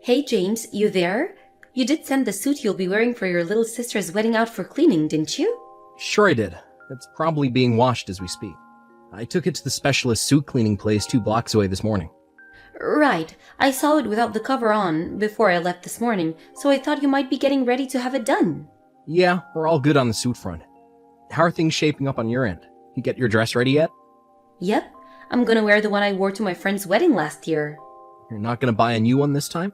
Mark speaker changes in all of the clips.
Speaker 1: Hey James, you there? You did send the suit you'll be wearing for your little sister's wedding out for cleaning, didn't you?
Speaker 2: Sure I did. It's probably being washed as we speak. I took it to the specialist suit cleaning place 2 blocks away this morning.
Speaker 1: Right. I saw it without the cover on before I left this morning, so I thought you might be getting ready to have it done.
Speaker 2: Yeah, we're all good on the suit front. How are things shaping up on your end? You get your dress ready yet?
Speaker 1: Yep. I'm gonna wear the one I wore to my friend's wedding last year.
Speaker 2: You're not gonna buy a new one this time?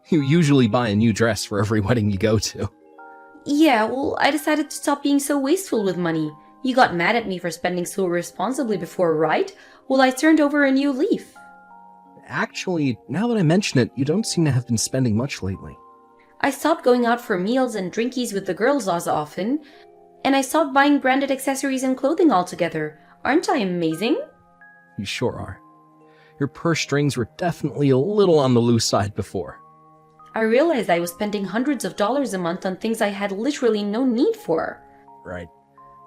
Speaker 2: You usually buy a new dress for every wedding you go to.
Speaker 1: Yeah, well, I decided to stop being so wasteful with money. You got mad at me for spending so responsibly before, right? Well, I turned over a new leaf.
Speaker 2: Actually, now that I mention it, you don't seem to have been spending much lately.
Speaker 1: I stopped going out for meals and drinkies with the girls as often, and I stopped buying branded accessories and clothing altogether. Aren't I amazing?
Speaker 2: You sure are. Your purse strings were definitely a little on the loose side before.
Speaker 1: I realized I was spending hundreds of dollars a month on things I had literally no need for.
Speaker 2: Right.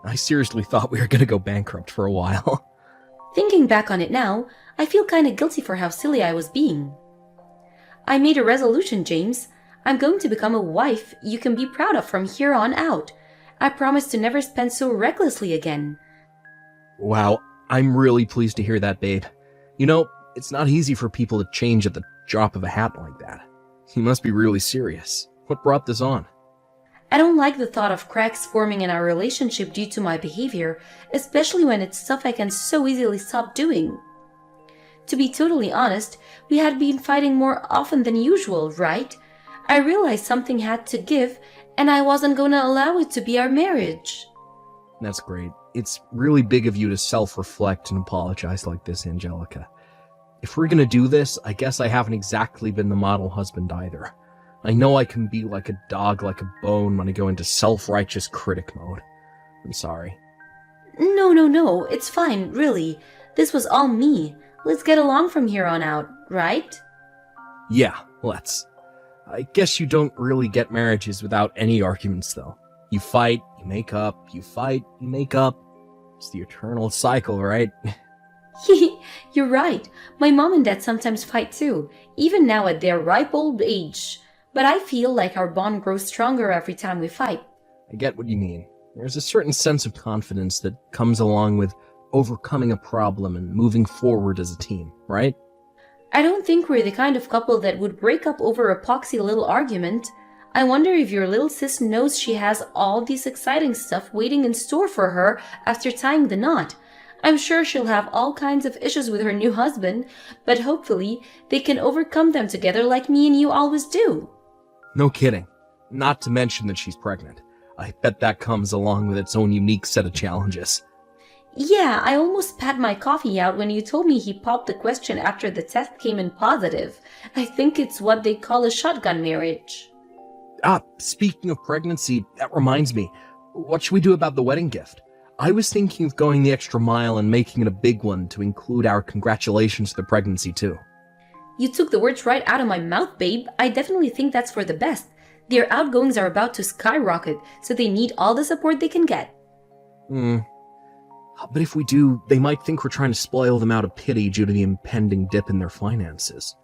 Speaker 2: I seriously thought we were gonna go bankrupt for a while.
Speaker 1: Thinking back on it now, I feel kinda guilty for how silly I was being. I made a resolution, James. I'm going to become a wife you can be proud of from here on out. I promise to never spend so recklessly again.
Speaker 2: Wow, I'm really pleased to hear that, babe. You know, it's not easy for people to change at the drop of a hat like that. You must be really serious. What brought this on?
Speaker 1: I don't like the thought of cracks forming in our relationship due to my behavior, especially when it's stuff I can so easily stop doing. To be totally honest, we had been fighting more often than usual, right? I realized something had to give, and I wasn't going to allow it to be our marriage.
Speaker 2: That's great. It's really big of you to self-reflect and apologize like this, Angelica. If we're gonna do this, I guess I haven't exactly been the model husband either. I know I can be like a dog like a bone when I go into self-righteous critic mode. I'm sorry.
Speaker 1: No, it's fine, really. This was all me. Let's get along from here on out, right?
Speaker 2: Yeah, let's. I guess you don't really get marriages without any arguments, though. You fight, you make up, you fight, you make up. It's the eternal cycle, right?
Speaker 1: You're right. My mom and dad sometimes fight too, even now at their ripe old age. But I feel like our bond grows stronger every time we fight.
Speaker 2: I get what you mean. There's a certain sense of confidence that comes along with overcoming a problem and moving forward as a team, right?
Speaker 1: I don't think we're the kind of couple that would break up over a poxy little argument. I wonder if your little sis knows she has all this exciting stuff waiting in store for her after tying the knot. I'm sure she'll have all kinds of issues with her new husband, but hopefully they can overcome them together like me and you always do.
Speaker 2: No kidding. Not to mention that she's pregnant. I bet that comes along with its own unique set of challenges.
Speaker 1: Yeah, I almost spat my coffee out when you told me he popped the question after the test came in positive. I think it's what they call a shotgun marriage.
Speaker 2: Speaking of pregnancy, that reminds me. What should we do about the wedding gift? I was thinking of going the extra mile and making it a big one to include our congratulations to the pregnancy too.
Speaker 1: You took the words right out of my mouth, babe. I definitely think that's for the best. Their outgoings are about to skyrocket, so they need all the support they can get.
Speaker 2: But if we do, they might think we're trying to spoil them out of pity due to the impending dip in their finances.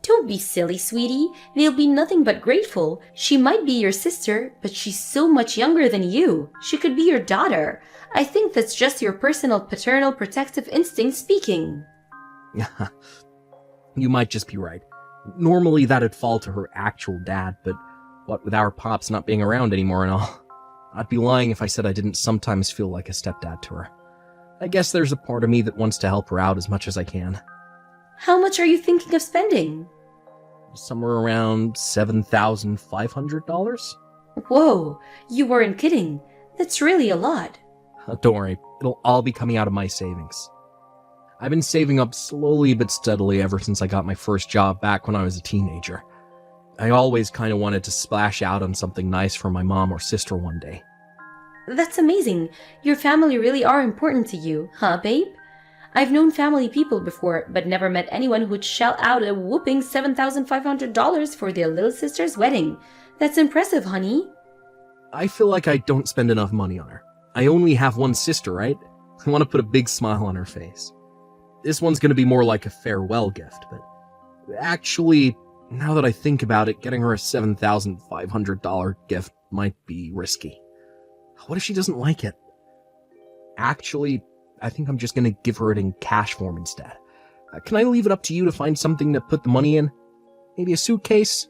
Speaker 1: Don't be silly, sweetie. They'll be nothing but grateful. She might be your sister, but she's so much younger than you. She could be your daughter. I think that's just your personal paternal protective instinct speaking.
Speaker 2: You might just be right. Normally that'd fall to her actual dad, but what with our pops not being around anymore and all, I'd be lying if I said I didn't sometimes feel like a stepdad to her. I guess there's a part of me that wants to help her out as much as I can.
Speaker 1: How much are you thinking of spending?
Speaker 2: Somewhere around $7,500?
Speaker 1: Whoa, you weren't kidding. That's really a lot.
Speaker 2: Don't worry, it'll all be coming out of my savings. I've been saving up slowly but steadily ever since I got my first job back when I was a teenager. I always kind of wanted to splash out on something nice for my mom or sister one day.
Speaker 1: That's amazing. Your family really are important to you, huh, babe? I've known family people before, but never met anyone who'd shell out a whooping $7,500 for their little sister's wedding. That's impressive, honey.
Speaker 2: I feel like I don't spend enough money on her. I only have one sister, right? I want to put a big smile on her face. This one's going to be more like a farewell gift, but actually, Now that I think about it, getting her a $7,500 gift might be risky. What if she doesn't like it? Actually, I think I'm just gonna give her it in cash form instead. Can I leave it up to you to find something to put the money in? Maybe a suitcase?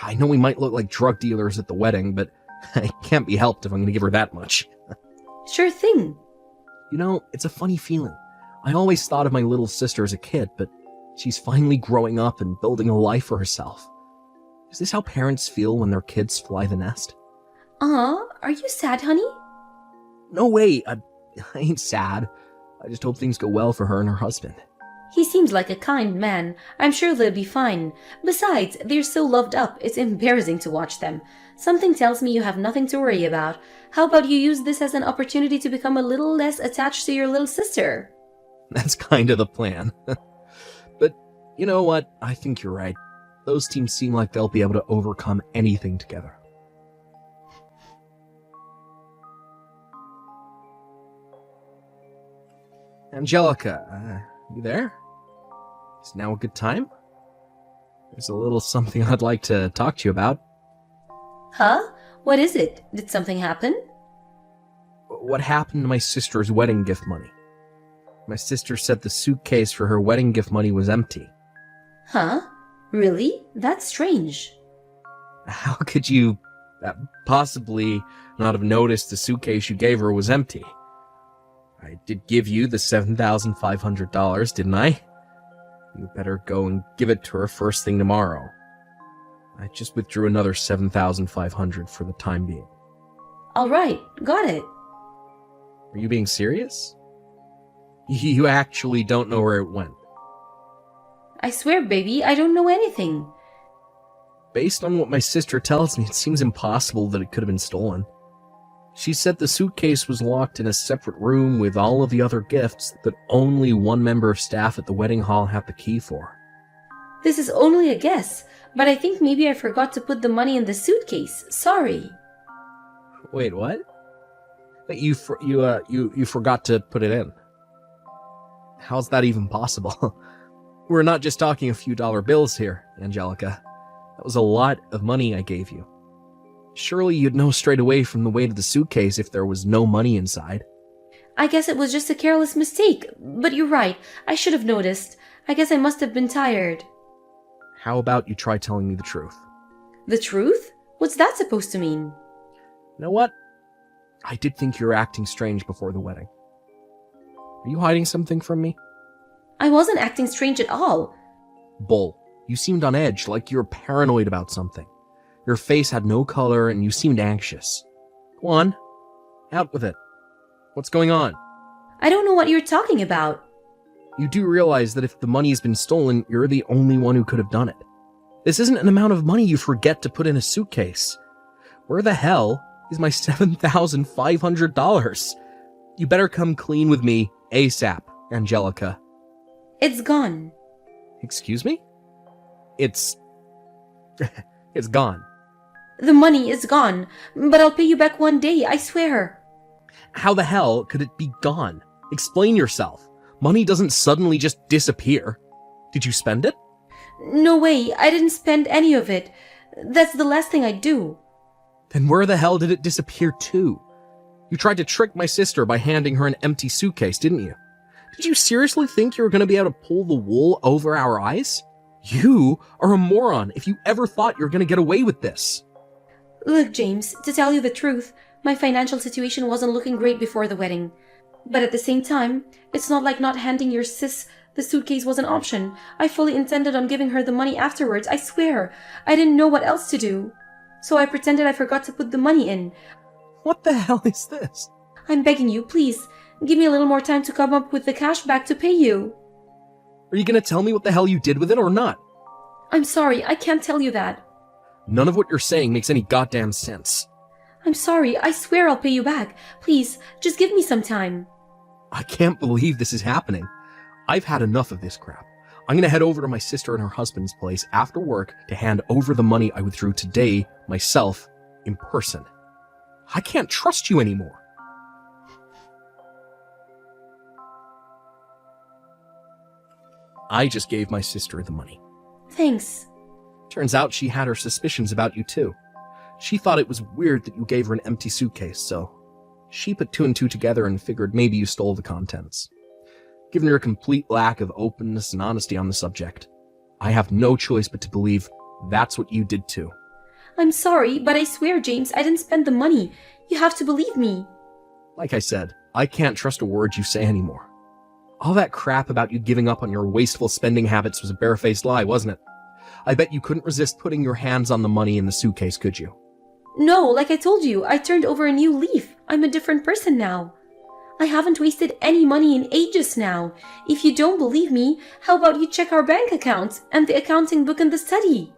Speaker 2: I know we might look like drug dealers at the wedding, but it can't be helped if I'm gonna give her that much.
Speaker 1: Sure thing.
Speaker 2: You know, it's a funny feeling. I always thought of my little sister as a kid, but she's finally growing up and building a life for herself. Is this how parents feel when their kids fly the nest?
Speaker 1: Are you sad, honey?
Speaker 2: No way, I ain't sad. I just hope things go well for her and her husband.
Speaker 1: He seems like a kind man. I'm sure they'll be fine. Besides, they're so loved up, it's embarrassing to watch them. Something tells me you have nothing to worry about. How about you use this as an opportunity to become a little less attached to your little sister?
Speaker 2: That's kind of the plan. But you know what? I think you're right. Those teams seem like they'll be able to overcome anything together. Angelica, you there? Is now a good time? There's a little something I'd like to talk to you about.
Speaker 1: Huh? What is it? Did something happen?
Speaker 2: What happened to my sister's wedding gift money? My sister said the suitcase for her wedding gift money was empty.
Speaker 1: Huh? Really? That's strange.
Speaker 2: How could you possibly not have noticed the suitcase you gave her was empty? I did give you the $7,500, didn't I? You better go and give it to her first thing tomorrow. I just withdrew another $7,500 for the time being.
Speaker 1: All right, got it.
Speaker 2: Are you being serious? You actually don't know where it went.
Speaker 1: I swear, baby, I don't know anything.
Speaker 2: Based on what my sister tells me, it seems impossible that it could have been stolen. She said the suitcase was locked in a separate room with all of the other gifts that only one member of staff at the wedding hall had the key for.
Speaker 1: This is only a guess, but I think maybe I forgot to put the money in the suitcase. Sorry.
Speaker 2: Wait, what? You forgot to put it in. How's that even possible? We're not just talking a few dollar bills here, Angelica. That was a lot of money I gave you. Surely you'd know straight away from the weight of the suitcase if there was no money inside.
Speaker 1: I guess it was just a careless mistake, but you're right. I should have noticed. I guess I must have been tired.
Speaker 2: How about you try telling me the truth?
Speaker 1: The truth? What's that supposed to mean?
Speaker 2: You know what? I did think you were acting strange before the wedding. Are you hiding something from me?
Speaker 1: I wasn't acting strange at all.
Speaker 2: Bull, you seemed on edge, like you were paranoid about something. Your face had no color and you seemed anxious. Go on. Out with it. What's going on?
Speaker 1: I don't know what you're talking about.
Speaker 2: You do realize that if the money has been stolen, you're the only one who could have done it. This isn't an amount of money you forget to put in a suitcase. Where the hell is my $7,500? You better come clean with me ASAP, Angelica.
Speaker 1: It's gone.
Speaker 2: Excuse me? It's gone.
Speaker 1: The money is gone, but I'll pay you back one day, I swear.
Speaker 2: How the hell could it be gone? Explain yourself. Money doesn't suddenly just disappear. Did you spend it?
Speaker 1: No way, I didn't spend any of it. That's the last thing I'd do.
Speaker 2: Then where the hell did it disappear to? You tried to trick my sister by handing her an empty suitcase, didn't you? Did you seriously think you were going to be able to pull the wool over our eyes? You are a moron if you ever thought you were going to get away with this.
Speaker 1: Look, James, to tell you the truth, my financial situation wasn't looking great before the wedding. But at the same time, it's not like not handing your sis the suitcase was an option. I fully intended on giving her the money afterwards, I swear. I didn't know what else to do. So I pretended I forgot to put the money in.
Speaker 2: What the hell is this?
Speaker 1: I'm begging you, please, give me a little more time to come up with the cash back to pay you.
Speaker 2: Are you going to tell me what the hell you did with it or not?
Speaker 1: I'm sorry, I can't tell you that.
Speaker 2: None of what you're saying makes any goddamn sense.
Speaker 1: I'm sorry, I swear I'll pay you back. Please, just give me some time.
Speaker 2: I can't believe this is happening. I've had enough of this crap. I'm going to head over to my sister and her husband's place after work to hand over the money I withdrew today myself in person. I can't trust you anymore. I just gave my sister the money.
Speaker 1: Thanks.
Speaker 2: Turns out she had her suspicions about you too. She thought it was weird that you gave her an empty suitcase, so she put two and two together and figured maybe you stole the contents. Given your complete lack of openness and honesty on the subject, I have no choice but to believe that's what you did too.
Speaker 1: I'm sorry, but I swear, James, I didn't spend the money. You have to believe me.
Speaker 2: Like I said, I can't trust a word you say anymore. All that crap about you giving up on your wasteful spending habits was a barefaced lie, wasn't it? I bet you couldn't resist putting your hands on the money in the suitcase, could you?
Speaker 1: No, like I told you, I turned over a new leaf. I'm a different person now. I haven't wasted any money in ages now. If you don't believe me, how about you check our bank accounts and the accounting book in the study?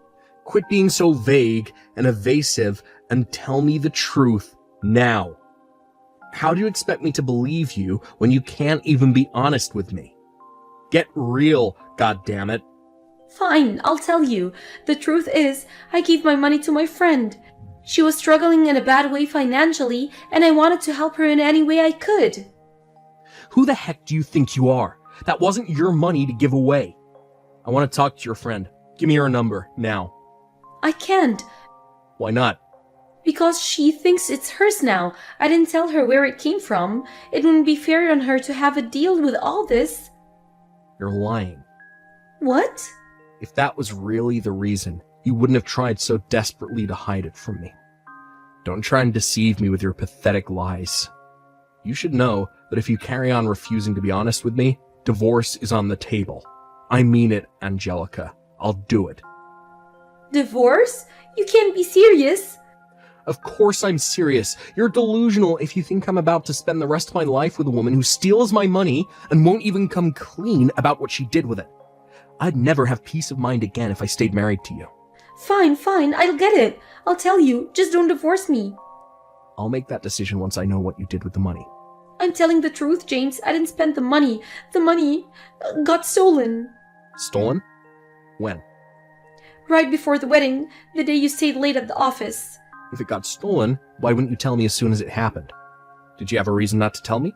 Speaker 2: Quit being so vague and evasive and tell me the truth now. How do you expect me to believe you when you can't even be honest with me? Get real, goddammit.
Speaker 1: Fine, I'll tell you. The truth is, I gave my money to my friend. She was struggling in a bad way financially, and I wanted to help her in any way I could.
Speaker 2: Who the heck do you think you are? That wasn't your money to give away. I want to talk to your friend. Give me her number, now.
Speaker 1: I can't.
Speaker 2: Why not?
Speaker 1: Because she thinks it's hers now. I didn't tell her where it came from. It wouldn't be fair on her to have a deal with all this.
Speaker 2: You're lying.
Speaker 1: What?
Speaker 2: If that was really the reason, you wouldn't have tried so desperately to hide it from me. Don't try and deceive me with your pathetic lies. You should know that if you carry on refusing to be honest with me, divorce is on the table. I mean it, Angelica. I'll do it.
Speaker 1: Divorce? You can't be serious.
Speaker 2: Of course I'm serious. You're delusional if you think I'm about to spend the rest of my life with a woman who steals my money and won't even come clean about what she did with it. I'd never have peace of mind again if I stayed married to you.
Speaker 1: Fine, I'll get it. I'll tell you, just don't divorce me.
Speaker 2: I'll make that decision once I know what you did with the money.
Speaker 1: I'm telling the truth, James. I didn't spend the money. The money got stolen.
Speaker 2: Stolen? When?
Speaker 1: Right before the wedding, the day you stayed late at the office.
Speaker 2: If it got stolen, why wouldn't you tell me as soon as it happened? Did you have a reason not to tell me?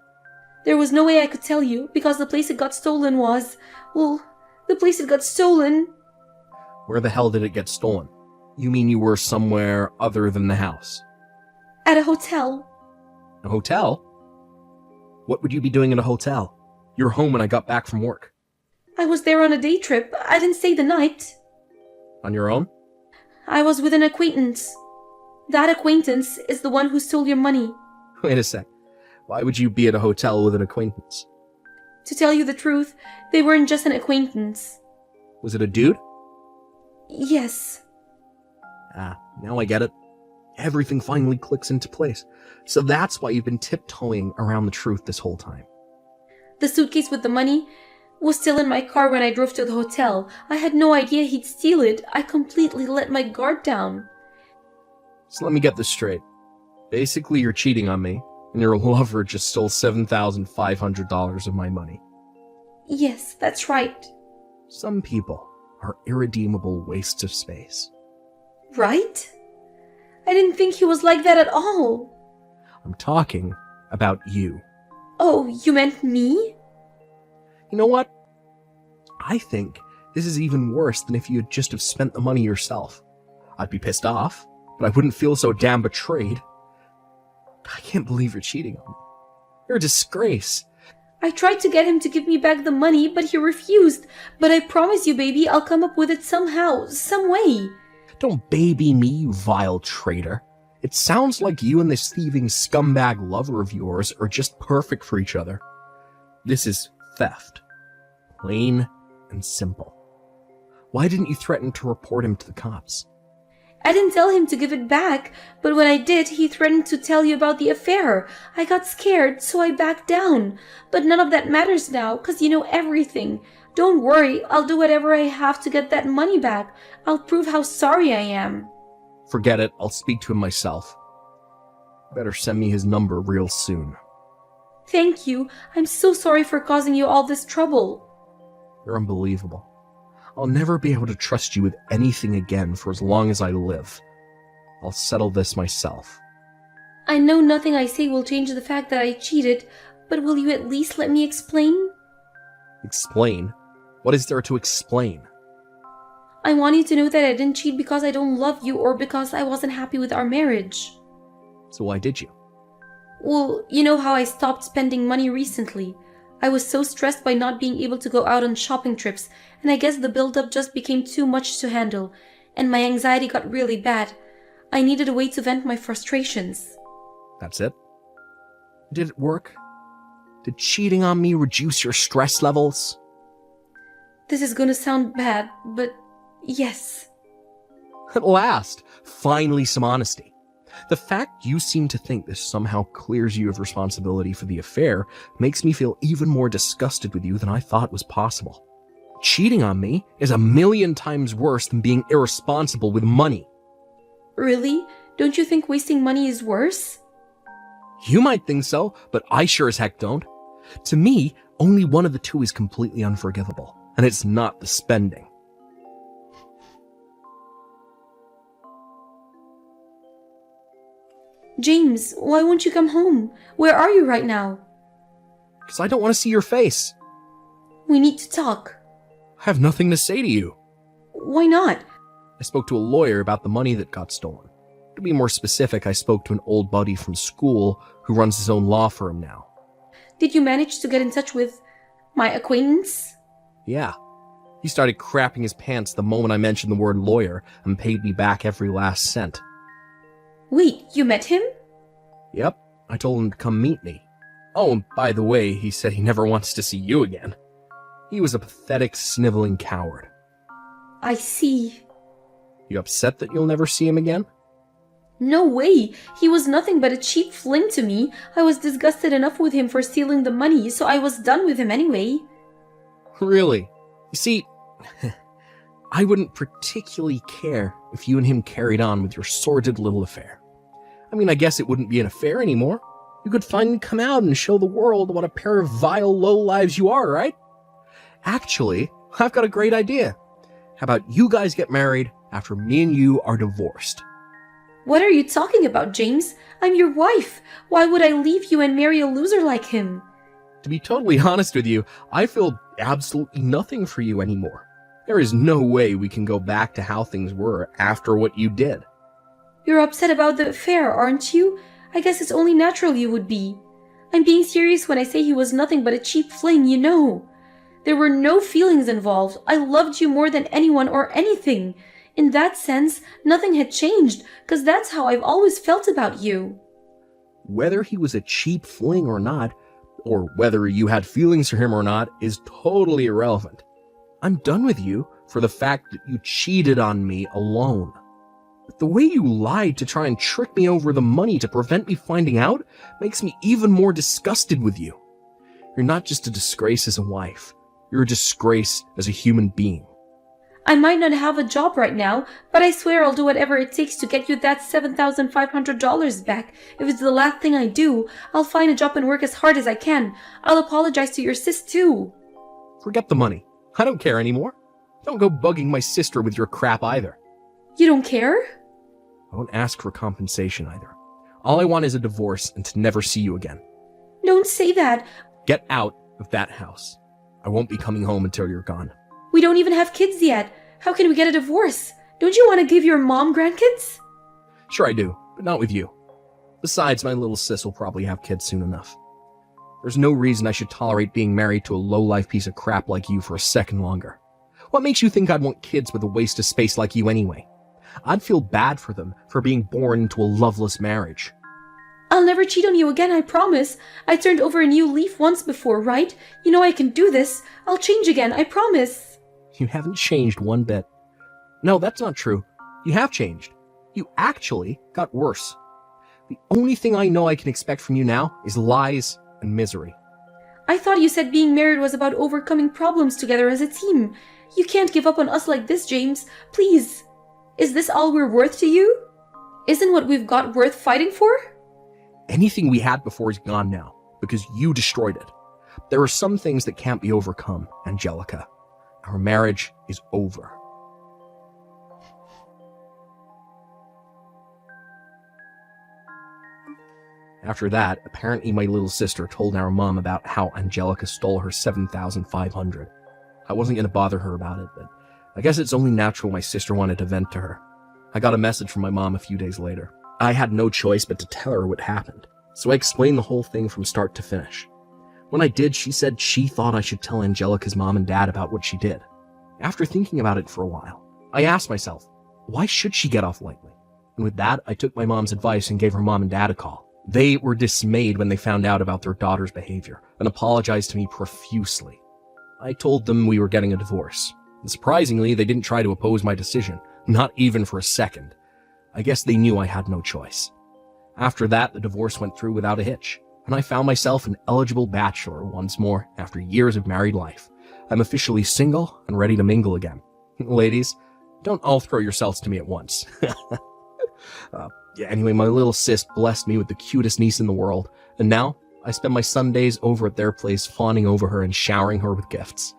Speaker 1: There was no way I could tell you, because the place it got stolen was... Well, the place it got stolen...
Speaker 2: Where the hell did it get stolen? You mean you were somewhere other than the house?
Speaker 1: At a hotel.
Speaker 2: A hotel? What would you be doing in a hotel? You're home when I got back from work.
Speaker 1: I was there on a day trip. I didn't stay the night.
Speaker 2: On your own?
Speaker 1: I was with an acquaintance. That acquaintance is the one who stole your money.
Speaker 2: Wait a sec. Why would you be at a hotel with an acquaintance?
Speaker 1: To tell you the truth, they weren't just an acquaintance.
Speaker 2: Was it a dude?
Speaker 1: Yes.
Speaker 2: Now I get it. Everything finally clicks into place. So that's why you've been tiptoeing around the truth this whole time.
Speaker 1: The suitcase with the money was still in my car when I drove to the hotel. I had no idea he'd steal it. I completely let my guard down.
Speaker 2: So let me get this straight. Basically, you're cheating on me, and your lover just stole $7,500 of my money.
Speaker 1: Yes, that's right.
Speaker 2: Some people are irredeemable wastes of space.
Speaker 1: Right? I didn't think he was like that at all.
Speaker 2: I'm talking about you.
Speaker 1: Oh, you meant me?
Speaker 2: You know what? I think this is even worse than if you had just have spent the money yourself. I'd be pissed off, but I wouldn't feel so damn betrayed. I can't believe you're cheating on me. You're a disgrace.
Speaker 1: I tried to get him to give me back the money, but he refused. But I promise you, baby, I'll come up with it somehow, some way.
Speaker 2: Don't baby me, you vile traitor. It sounds like you and this thieving scumbag lover of yours are just perfect for each other. This is theft. Plain and simple. Why didn't you threaten to report him to the cops?
Speaker 1: I didn't tell him to give it back, but when I did, he threatened to tell you about the affair. I got scared, so I backed down. But none of that matters now, 'cause you know everything. Don't worry, I'll do whatever I have to get that money back. I'll prove how sorry I am.
Speaker 2: Forget it, I'll speak to him myself. Better send me his number real soon.
Speaker 1: Thank you. I'm so sorry for causing you all this trouble.
Speaker 2: You're unbelievable. I'll never be able to trust you with anything again for as long as I live. I'll settle this myself.
Speaker 1: I know nothing I say will change the fact that I cheated, but will you at least let me explain?
Speaker 2: Explain? What is there to explain?
Speaker 1: I want you to know that I didn't cheat because I don't love you or because I wasn't happy with our marriage.
Speaker 2: So why did you?
Speaker 1: Well, you know how I stopped spending money recently. I was so stressed by not being able to go out on shopping trips, and I guess the build-up just became too much to handle, and my anxiety got really bad. I needed a way to vent my frustrations.
Speaker 2: That's it? Did it work? Did cheating on me reduce your stress levels?
Speaker 1: This is gonna sound bad, but yes.
Speaker 2: At last, finally some honesty. The fact you seem to think this somehow clears you of responsibility for the affair makes me feel even more disgusted with you than I thought was possible. Cheating on me is 1,000,000 times worse than being irresponsible with money.
Speaker 1: Really? Don't you think wasting money is worse?
Speaker 2: You might think so, but I sure as heck don't. To me, only one of the two is completely unforgivable, and it's not the spending.
Speaker 1: James, why won't you come home? Where are you right now?
Speaker 2: Because I don't want to see your face.
Speaker 1: We need to talk.
Speaker 2: I have nothing to say to you.
Speaker 1: Why not?
Speaker 2: I spoke to a lawyer about the money that got stolen. To be more specific, I spoke to an old buddy from school who runs his own law firm now.
Speaker 1: Did you manage to get in touch with my acquaintance?
Speaker 2: Yeah. He started crapping his pants the moment I mentioned the word lawyer and paid me back every last cent.
Speaker 1: Wait, you met him?
Speaker 2: Yep, I told him to come meet me. Oh, and by the way, he said he never wants to see you again. He was a pathetic, sniveling coward.
Speaker 1: I see.
Speaker 2: You upset that you'll never see him again?
Speaker 1: No way! He was nothing but a cheap fling to me. I was disgusted enough with him for stealing the money, so I was done with him anyway.
Speaker 2: Really? You see, I wouldn't particularly care if you and him carried on with your sordid little affair. I mean, I guess it wouldn't be an affair anymore. You could finally come out and show the world what a pair of vile lowlives you are, right? Actually, I've got a great idea. How about you guys get married after me and you are divorced?
Speaker 1: What are you talking about, James? I'm your wife. Why would I leave you and marry a loser like him?
Speaker 2: To be totally honest with you, I feel absolutely nothing for you anymore. There is no way we can go back to how things were after what you did.
Speaker 1: You're upset about the affair, aren't you? I guess it's only natural you would be. I'm being serious when I say he was nothing but a cheap fling, you know. There were no feelings involved. I loved you more than anyone or anything. In that sense, nothing had changed, because that's how I've always felt about you.
Speaker 2: Whether he was a cheap fling or not, or whether you had feelings for him or not, is totally irrelevant. I'm done with you for the fact that you cheated on me alone. But the way you lied to try and trick me over the money to prevent me finding out makes me even more disgusted with you. You're not just a disgrace as a wife. You're a disgrace as a human being.
Speaker 1: I might not have a job right now, but I swear I'll do whatever it takes to get you that $7,500 back. If it's the last thing I do, I'll find a job and work as hard as I can. I'll apologize to your sis too.
Speaker 2: Forget the money. I don't care anymore. Don't go bugging my sister with your crap either.
Speaker 1: You don't care?
Speaker 2: I won't ask for compensation either. All I want is a divorce and to never see you again.
Speaker 1: Don't say that.
Speaker 2: Get out of that house. I won't be coming home until you're gone.
Speaker 1: We don't even have kids yet. How can we get a divorce? Don't you want to give your mom grandkids?
Speaker 2: Sure I do, but not with you. Besides, my little sis will probably have kids soon enough. There's no reason I should tolerate being married to a low-life piece of crap like you for a second longer. What makes you think I'd want kids with a waste of space like you anyway? I'd feel bad for them for being born into a loveless marriage.
Speaker 1: I'll never cheat on you again, I promise. I turned over a new leaf once before, right? You know I can do this. I'll change again, I promise.
Speaker 2: You haven't changed one bit. No, that's not true. You have changed. You actually got worse. The only thing I know I can expect from you now is lies and misery.
Speaker 1: I thought you said being married was about overcoming problems together as a team. You can't give up on us like this, James. Please. Is this all we're worth to you? Isn't what we've got worth fighting for?
Speaker 2: Anything we had before is gone now, because you destroyed it. There are some things that can't be overcome, Angelica. Our marriage is over. After that, apparently my little sister told our mom about how Angelica stole her $7,500. I wasn't going to bother her about it, but I guess it's only natural my sister wanted to vent to her. I got a message from my mom a few days later. I had no choice but to tell her what happened, so I explained the whole thing from start to finish. When I did, she said she thought I should tell Angelica's mom and dad about what she did. After thinking about it for a while, I asked myself, why should she get off lightly? And with that, I took my mom's advice and gave her mom and dad a call. They were dismayed when they found out about their daughter's behavior and apologized to me profusely. I told them we were getting a divorce. And surprisingly, they didn't try to oppose my decision, not even for a second. I guess they knew I had no choice. After that, the divorce went through without a hitch, and I found myself an eligible bachelor once more after years of married life. I'm officially single and ready to mingle again. Ladies, don't all throw yourselves to me at once. Anyway, my little sis blessed me with the cutest niece in the world, and now I spend my Sundays over at their place fawning over her and showering her with gifts.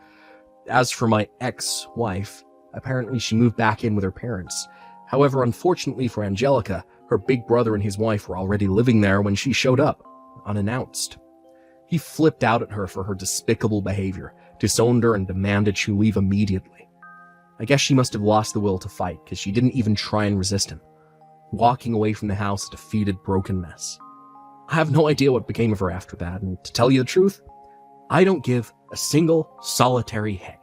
Speaker 2: As for my ex-wife, apparently she moved back in with her parents. However, unfortunately for Angelica, her big brother and his wife were already living there when she showed up, unannounced. He flipped out at her for her despicable behavior, disowned her, and demanded she leave immediately. I guess she must have lost the will to fight, because she didn't even try and resist him, walking away from the house a defeated, broken mess. I have no idea what became of her after that, and to tell you the truth, I don't give a single solitary heck.